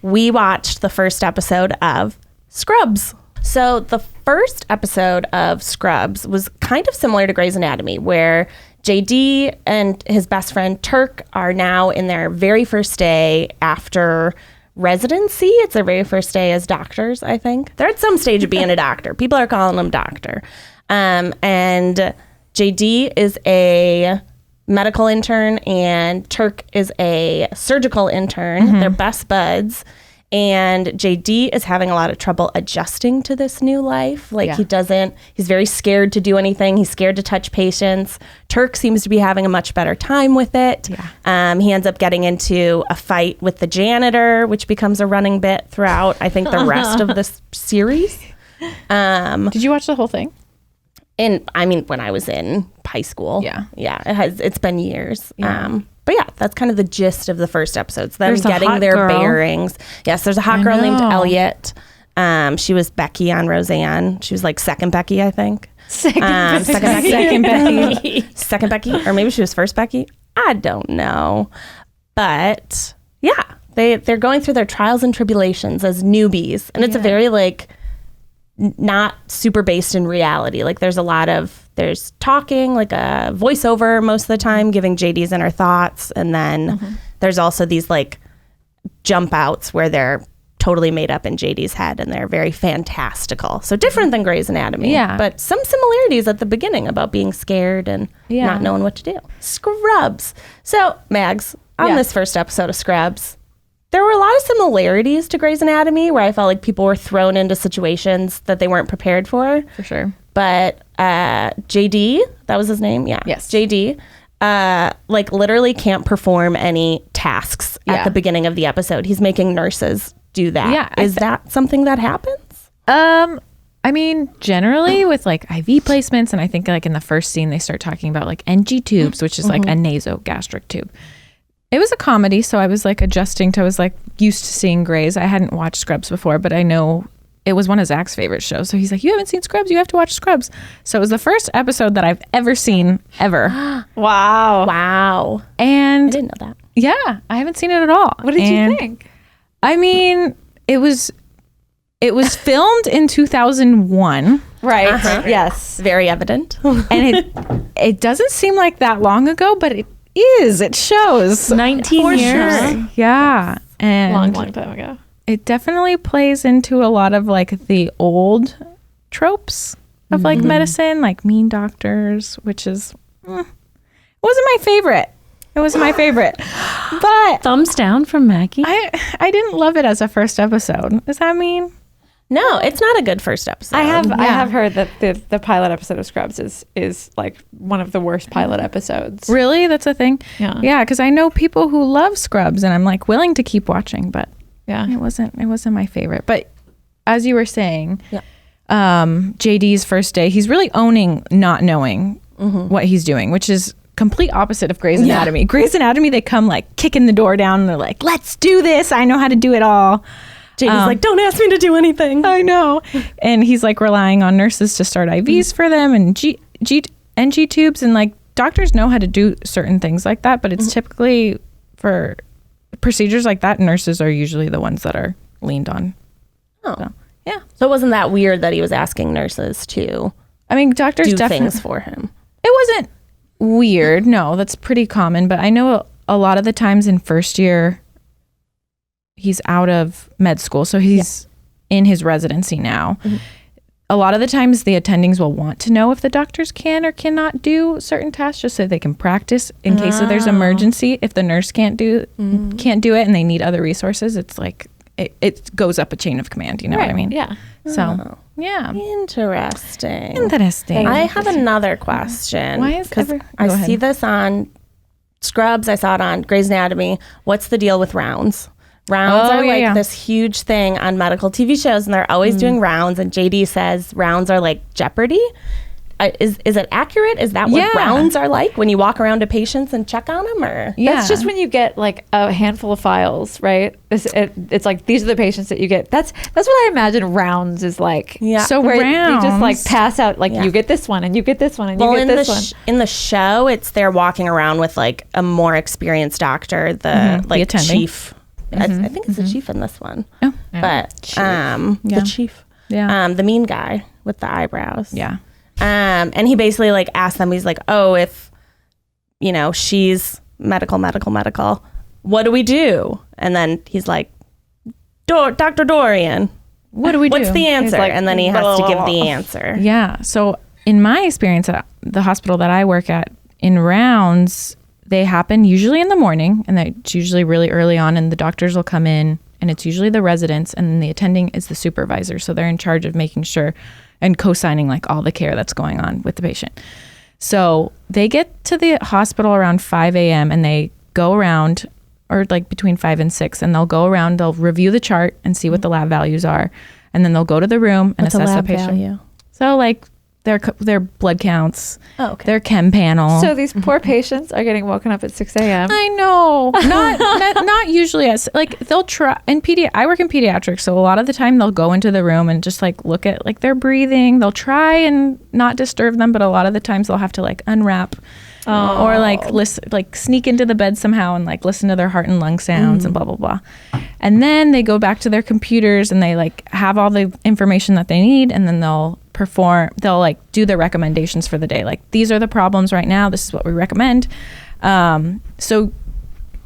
We watched the first episode of Scrubs. So the first episode of Scrubs was kind of similar to Grey's Anatomy, where JD and his best friend Turk are now in their very first day after residency. It's their very first day as doctors, I think. They're at some stage of being a doctor. People are calling them doctor. And JD is a medical intern and Turk is a surgical intern. They're best buds. And JD is having a lot of trouble adjusting to this new life. Like he's very scared to do anything. He's scared to touch patients. Turk seems to be having a much better time with it. Yeah. He ends up getting into a fight with the janitor, which becomes a running bit throughout, I think, the rest of this series. Did you watch the whole thing? When I was in high school. Yeah. It's been years. Yeah. But yeah, that's kind of the gist of the first episodes. Them getting their bearings. Yes, there's a hot girl named Elliot. She was Becky on Roseanne. She was like second Becky, I think. Second Becky. Second Becky. Or maybe she was first Becky. I don't know. But yeah, they're going through their trials and tribulations as newbies. And it's a very like not super based in reality. Like there's talking, like a voiceover most of the time, giving JD's inner thoughts. And then there's also these like jump outs where they're totally made up in JD's head and they're very fantastical. So different than Grey's Anatomy. Yeah. But some similarities at the beginning about being scared and not knowing what to do. Scrubs. So Mags, on this first episode of Scrubs, there were a lot of similarities to Grey's Anatomy where I felt like people were thrown into situations that they weren't prepared for. For sure. But JD, that was his name? Yeah. Yes. JD, like literally can't perform any tasks at the beginning of the episode. He's making nurses do that. Yeah. Is that something that happens? I mean, generally with like IV placements, and I think like in the first scene, they start talking about like NG tubes, which is like a nasogastric tube. It was a comedy, so I was like adjusting to, I was like used to seeing Grey's. I hadn't watched Scrubs before, but I know it was one of Zach's favorite shows. So he's like, you haven't seen Scrubs? You have to watch Scrubs. So it was the first episode that I've ever seen, ever. Wow. And I didn't know that. Yeah, I haven't seen it at all. What did you think? I mean, it was filmed in 2001. Right. Yes. Very evident. And it doesn't seem like that long ago, but it is. It shows 19 years. Sure. Yeah. And long time ago. It definitely plays into a lot of like the old tropes of like medicine, like mean doctors, which is wasn't my favorite. It wasn't my favorite. But thumbs down from Maggie. I didn't love it as a first episode. Does that mean? No, it's not a good first episode. I have heard that the pilot episode of Scrubs is like one of the worst pilot episodes. Really? That's a thing? Yeah. Yeah, because I know people who love Scrubs and I'm like willing to keep watching, but it wasn't my favorite. But as you were saying, JD's first day, he's really owning not knowing what he's doing, which is complete opposite of Grey's Anatomy. Grey's Anatomy, they come like kicking the door down and they're like, let's do this. I know how to do it all. JD's like, don't ask me to do anything. I know. And he's like relying on nurses to start IVs for them and NG tubes. And like doctors know how to do certain things like that, but it's typically for procedures like that, nurses are usually the ones that are leaned on. Oh, so, yeah. So it wasn't that weird that he was asking nurses to doctors do definitely things for him. It wasn't weird. No, that's pretty common. But I know a lot of the times in first year, he's out of med school, so he's in his residency now. A lot of the times the attendings will want to know if the doctors can or cannot do certain tasks just so they can practice in case of there's emergency. If the nurse can't do it and they need other resources, it's like it goes up a chain of command, you know what I mean? Yeah. So yeah. Interesting. I have another question. Why is I see this on Scrubs, I saw it on Grey's Anatomy. What's the deal with rounds? Rounds are this huge thing on medical TV shows, and they're always doing rounds. And JD says rounds are like Jeopardy. Is it accurate? Is that what rounds are like when you walk around to patients and check on them? Or that's just when you get like a handful of files, right? It's like these are the patients that you get. That's what I imagine rounds is like. Yeah. So where rounds, you just like pass out like you get this one and you get this one and you get this one. In the show, it's they're walking around with like a more experienced doctor, the chief. I think it's the chief in this one. Oh, but the chief, the mean guy with the eyebrows, and he basically like asked them. He's like, "Oh, if she's medical, what do we do?" And then he's like, "Dr. Dorian, what do we do? What's the answer?" Like, and then he has to give the answer. Yeah. So in my experience at the hospital that I work at, in rounds, they happen usually in the morning, and it's usually really early on, and the doctors will come in and it's usually the residents, and then the attending is the supervisor. So they're in charge of making sure and co-signing like all the care that's going on with the patient. So they get to the hospital around 5 a.m. and they go around, or like between 5 and 6, and they'll go around, they'll review the chart and see what the lab values are. And then they'll go to the room and assess the patient. Value? So like their blood counts, okay. their chem panel. So these poor patients are getting woken up at 6 a.m. I know. Not usually. Like they'll try in I work in pediatrics, so a lot of the time they'll go into the room and just like look at like their breathing. They'll try and not disturb them, but a lot of the times they'll have to like unwrap or like listen, like sneak into the bed somehow and like listen to their heart and lung sounds and blah blah blah. And then they go back to their computers and they like have all the information that they need, and then they'll like do their recommendations for the day. Like, these are the problems right now. This is what we recommend. So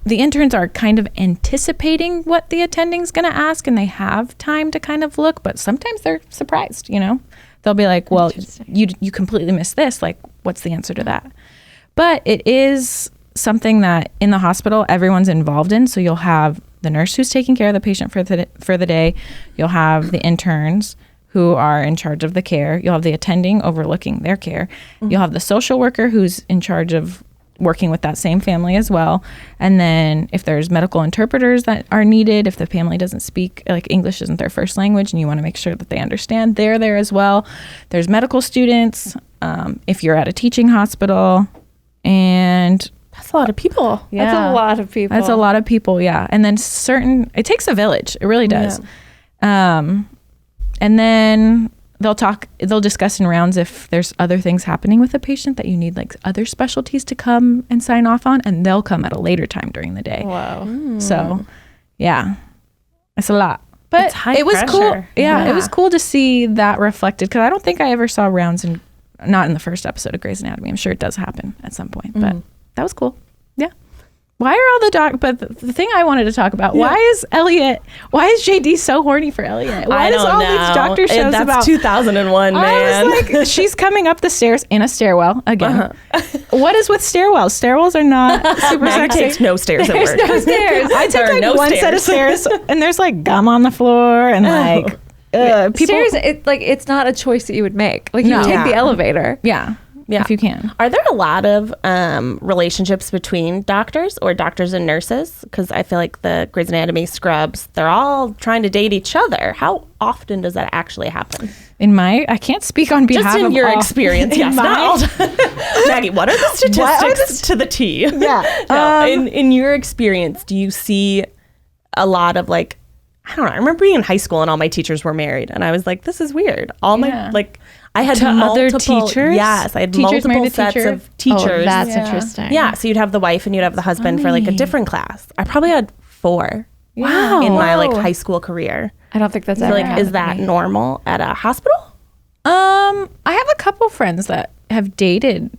the interns are kind of anticipating what the attending's going to ask, and they have time to kind of look, but sometimes they're surprised, you know? They'll be like, well, you completely missed this. Like, what's the answer to that? But it is something that in the hospital, everyone's involved in. So you'll have the nurse who's taking care of the patient for the day. You'll have the interns who are in charge of the care. You'll have the attending overlooking their care. You'll have the social worker who's in charge of working with that same family as well. And then if there's medical interpreters that are needed, if the family doesn't speak, like English isn't their first language and you want to make sure that they understand, they're there as well. There's medical students, if you're at a teaching hospital, and that's a lot of people. Yeah. That's a lot of people. That's a lot of people, yeah. And then it takes a village. It really does. Yeah. And then they'll discuss in rounds if there's other things happening with the patient that you need like other specialties to come and sign off on, and they'll come at a later time during the day. Wow. So yeah, it's a lot. But it was pressure. cool. Yeah, it was cool to see that reflected, because I don't think I ever saw rounds not in the first episode of Grey's Anatomy. I'm sure it does happen at some point, but that was cool. Yeah. Why are all the but the thing I wanted to talk about, why is JD so horny for Elliot? Why does all these doctor shows that's about 2001, man. I was like, she's coming up the stairs in a stairwell again. What is with stairwells? Stairwells are not super Maggie sexy. takes no stairs at work. No stairs. I took like one set of stairs and there's like gum on the floor and like people. Stairs, it's not a choice that you would make. Like, you No. take the elevator. Yeah, if you can. Are there a lot of relationships between doctors or doctors and nurses? Because I feel like the Grey's Anatomy scrubs, they're all trying to date each other. How often does that actually happen? I can't speak on behalf Just in of your all- experience, yes. Not all. Maggie, what are the statistics to the T? Yeah. In your experience, do you see a lot of like, I don't know. I remember being in high school and all my teachers were married, and I was like, "This is weird." I had To other multiple teachers? Yes, I had Teachers married multiple a sets teacher? of teachers. Oh, that's interesting. Yeah, so you'd have the wife and you'd have the husband for like a different class. I probably had 4 Wow. in my like high school career. I don't think that's So, ever like, happened is that to me. normal at a hospital? I have a couple friends that have dated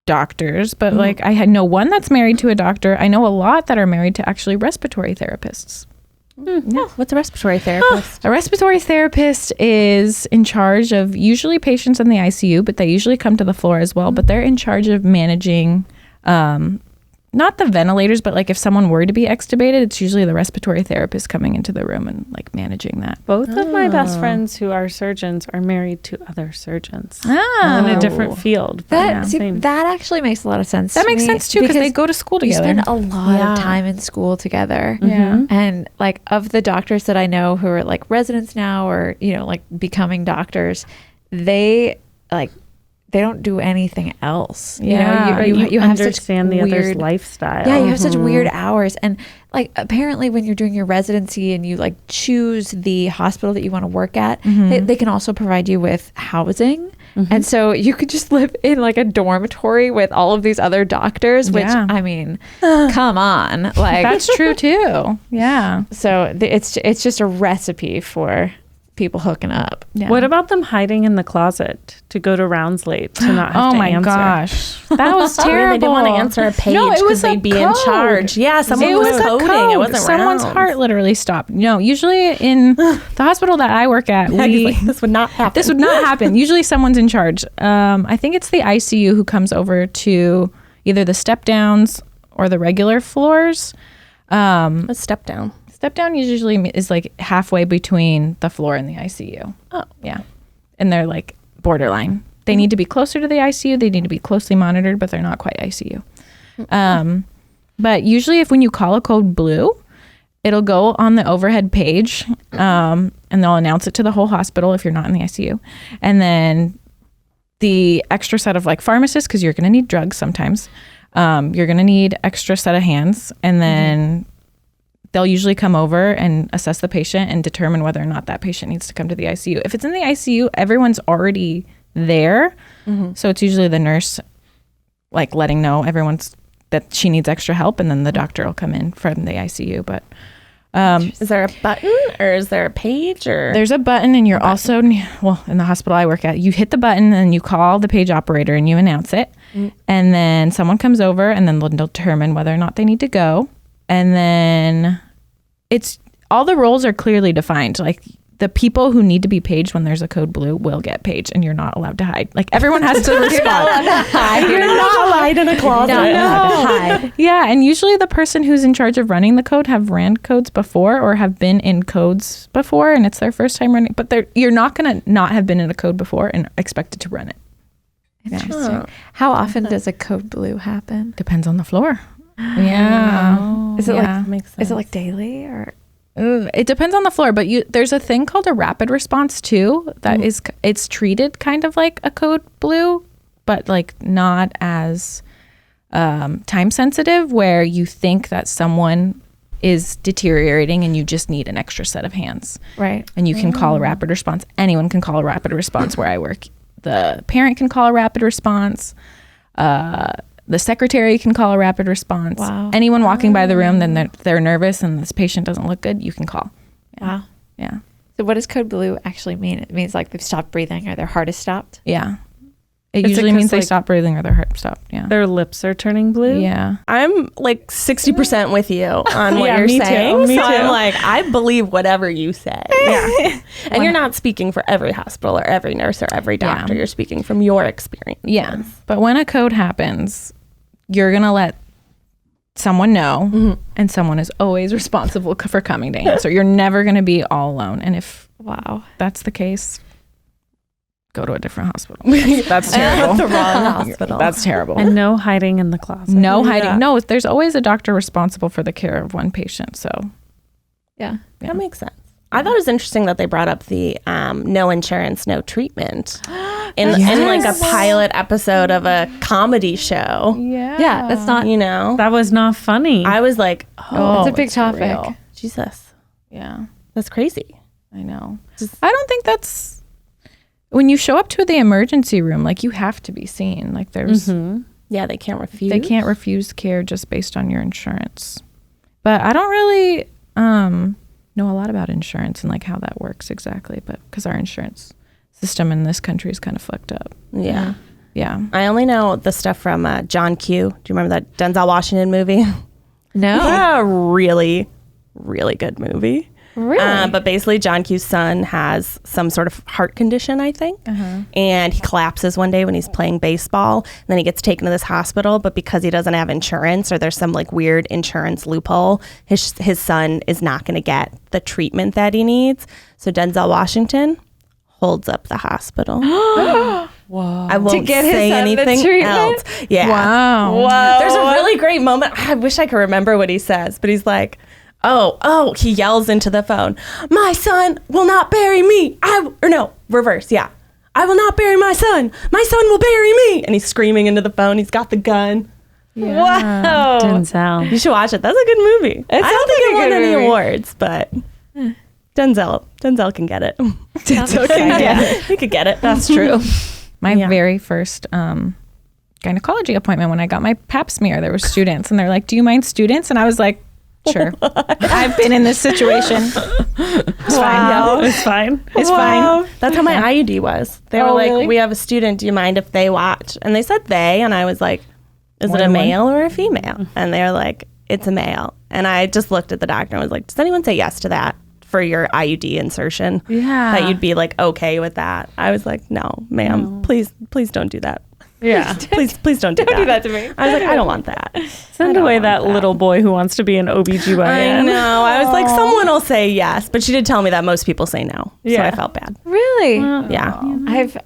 doctors, but like I know one that's married to a doctor. I know a lot that are married to actually respiratory therapists. Yeah. What's a respiratory therapist? A respiratory therapist is in charge of usually patients in the ICU, but they usually come to the floor as well. But they're in charge of managing, not the ventilators, but like if someone were to be extubated, it's usually the respiratory therapist coming into the room and like managing that. Both of my best friends who are surgeons are married to other surgeons in Oh, a different field. but That same. that actually makes a lot of sense. that to makes me, sense too because they go to school you together. spend a lot Yeah. of time in school together. Yeah. And like, of the doctors that I know who are like residents now, or like becoming doctors, they don't do anything else. Yeah. You have such understand the other's weird lifestyle. Yeah, you have such weird hours. And like, apparently when you're doing your residency and you like choose the hospital that you want to work at, they can also provide you with housing. And so you could just live in like a dormitory with all of these other doctors, which Yeah. I mean, come on. Like, That's true too. Yeah. so it's just a recipe for people hooking up. Yeah. What about them hiding in the closet to go to rounds late to not have Oh to my answer? gosh, that was Oh, terrible. they didn't want to answer a page No, it because was a they'd be in code. charge. Yeah, someone It was was a coding. code. It wasn't Someone's rounds. heart literally stopped. No, usually in the hospital that I work at, Maggie's like, this would not happen. this would not happen. Usually someone's in charge. I think it's the ICU who comes over to either the step downs or the regular floors. A step down. Step down usually is like halfway between the floor and the ICU. Oh. Yeah. And they're like borderline. They need to be closer to the ICU. They need to be closely monitored, but they're not quite ICU. But usually when you call a code blue, it'll go on the overhead page, and they'll announce it to the whole hospital if you're not in the ICU. And then the extra set of like pharmacists, because you're going to need drugs sometimes. You're going to need extra set of hands. And then they'll usually come over and assess the patient and determine whether or not that patient needs to come to the ICU. If it's in the ICU, everyone's already there. So it's usually the nurse like letting know everyone's that she needs extra help, and then the doctor will come in from the ICU. But is there a button or is there a page or? there's a button, and you're also, well, in the hospital I work at, you hit the button and you call the page operator and you announce it. And then someone comes over and then they'll determine whether or not they need to go. And then it's all the roles are clearly defined. Like the people who need to be paged when there's a code blue will get paged, and you're not allowed to hide. Like everyone has to respond. You're not allowed to hide. You're not allowed to hide in a closet. Not allowed to hide. Yeah, and usually the person who's in charge of running the code have ran codes before or have been in codes before, and it's their first time running. But you're not going to not have been in a code before and expected to run it. Interesting. How often does a code blue happen? Depends on the floor. Yeah. Is it Yeah. like Makes sense. is it like daily or? It depends on the floor, but there's a thing called a rapid response too. That is, it's treated kind of like a code blue, but like not as time sensitive, where you think that someone is deteriorating and you just need an extra set of hands. Right. And you can call a rapid response. Anyone can call a rapid response where I work. The parent can call a rapid response. The secretary can call a rapid response. Wow. Anyone walking by the room, then they're nervous and this patient doesn't look good, you can call. Yeah. Wow. Yeah. So what does code blue actually mean? It means like they've stopped breathing or their heart has stopped. Yeah. It It's usually because, means they like, stop breathing or their heart stopped. Yeah. Their lips are turning blue. Yeah. I'm like 60% with you on what Yeah, you're me too, saying. me So I'm too. like, I believe whatever you say. Yeah. And you're not speaking for every hospital or every nurse or every doctor. Yeah. You're speaking from your experience. Yeah. But when a code happens, you're going to let someone know, and someone is always responsible for coming to answer. You're never going to be all alone. And if Wow. that's the case, go to a different hospital. That's terrible. The wrong hospital. That's terrible. And no hiding in the closet. No hiding. No, there's always a doctor responsible for the care of one patient. So Yeah. That makes sense. I thought it was interesting that they brought up the no insurance, no treatment in like a pilot episode of a comedy show. Yeah. That's not. You know, That was not funny. I was like, oh, It's a big topic. real. Jesus, Yeah, that's crazy. I know. I don't think that's when you show up to the emergency room, like you have to be seen. Like there's Yeah, they can't refuse. they can't refuse care just based on your insurance. But I don't really know a lot about insurance and like how that works exactly, but because our insurance system in this country is kind of fucked up. Yeah. Yeah. I only know the stuff from John Q. Do you remember that Denzel Washington movie? No. A really, really good movie. Really? But basically, John Q's son has some sort of heart condition, I think. And he collapses one day when he's playing baseball. And then he gets taken to this hospital. But because he doesn't have insurance, or there's some like weird insurance loophole, his son is not going to get the treatment that he needs. So Denzel Washington holds up the hospital. Whoa. I won't get his say son the anything treatment? else. Yeah. Wow. Whoa. There's a really great moment. I wish I could remember what he says, but he's like, he yells into the phone, my son will not bury me. Reverse. Yeah. I will not bury my son. My son will bury me. And he's screaming into the phone. He's got the gun. Wow. Denzel. You should watch it. That's a good movie. I don't sounds think like it a won good any movie. awards, but Denzel can get it. Denzel can get it. He could get it. That's true. My Yeah. very first gynecology appointment, when I got my pap smear, there were students and they're like, do you mind students? And I was like, sure. I've been in this situation. It's fine. It's fine. It's fine. That's how my IUD was. They were Oh, like, really? we have a student. Do you mind if they watch? And they said they, and I was like, is More it a than one? male or a female? And they're like, it's a male. And I just looked at the doctor and was like, does anyone say yes to that for your IUD insertion? Yeah. That you'd be like okay with that? I was like, no, ma'am, please don't do that. Yeah. Please don't do Don't do that to me. I was like, I don't want that. Send away that little boy who wants to be an OBGYN. I know. I was like, someone will say yes, but she did tell me that most people say no. So Yeah. I felt bad. Really? Yeah.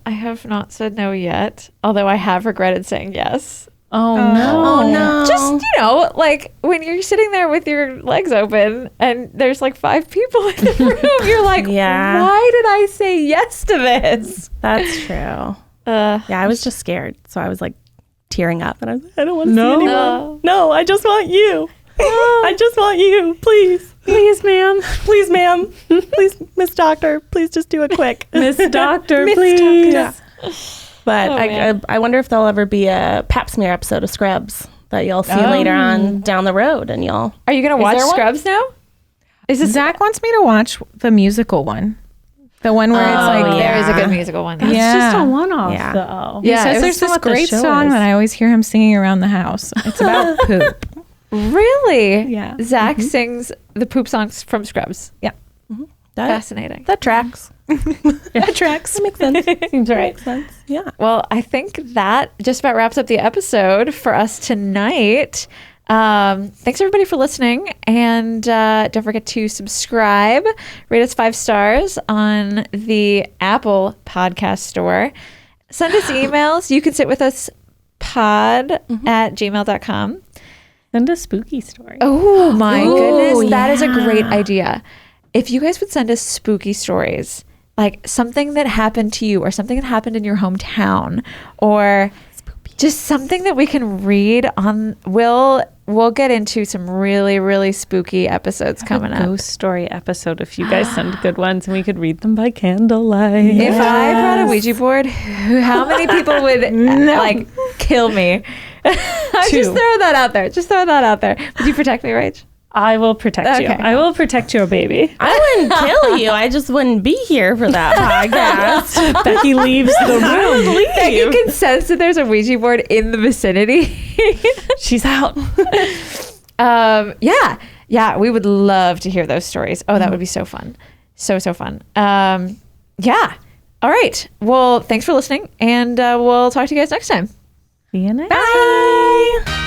I have not said no yet, although I have regretted saying yes. Oh, no. Oh no. Just, like when you're sitting there with your legs open and there's like 5 people in the room, you're like, Yeah. why did I say yes to this? That's true. Yeah, I was just scared. So I was like tearing up and I was like, I don't want to see No. anyone. No, I just want you. I just want you. Please. Please, ma'am. Please, ma'am. Please, Miss Doctor. Please just do it quick. Miss Doctor, Miss please. Yeah. But I wonder if there'll ever be a pap smear episode of Scrubs that you'll see later on down the road and you'll... Are you going to watch there one? Scrubs now? Is this Zach wants me to watch the musical one. The one where it's like, there is a yeah. good musical one. It's Yeah. just a one-off, Yeah. though. he Yeah, it says was there's this what the great show song is. that I always hear him singing around the house. It's about poop. Really? Yeah. Zach sings the poop songs from Scrubs. Yeah. Fascinating. That tracks. That tracks. That makes sense. Seems right. Yeah. Well, I think that just about wraps up the episode for us tonight. Thanks everybody for listening, and don't forget to subscribe, rate us 5 stars on the Apple Podcast Store. Send us emails. You can sit with us pod@gmail.com. Send a spooky story. Oh my Ooh, goodness, that is a yeah. great idea. If you guys would send us spooky stories, like something that happened to you or something that happened in your hometown, or just something that we can read on, we'll get into some really, really spooky episodes coming up. Ghost story episode if you guys send good ones and we could read them by candlelight. If I brought a Ouija board, how many people would like kill me? Just throw that out there. Would you protect me, Rach? I will protect you. Okay. I will protect your baby. I wouldn't kill you. I just wouldn't be here for that podcast. Becky leaves the room. You can sense that there's a Ouija board in the vicinity. She's out. Yeah, we would love to hear those stories. Oh, that would be so fun. So fun. Yeah. All right. Well, thanks for listening, and we'll talk to you guys next time. See you next Bye.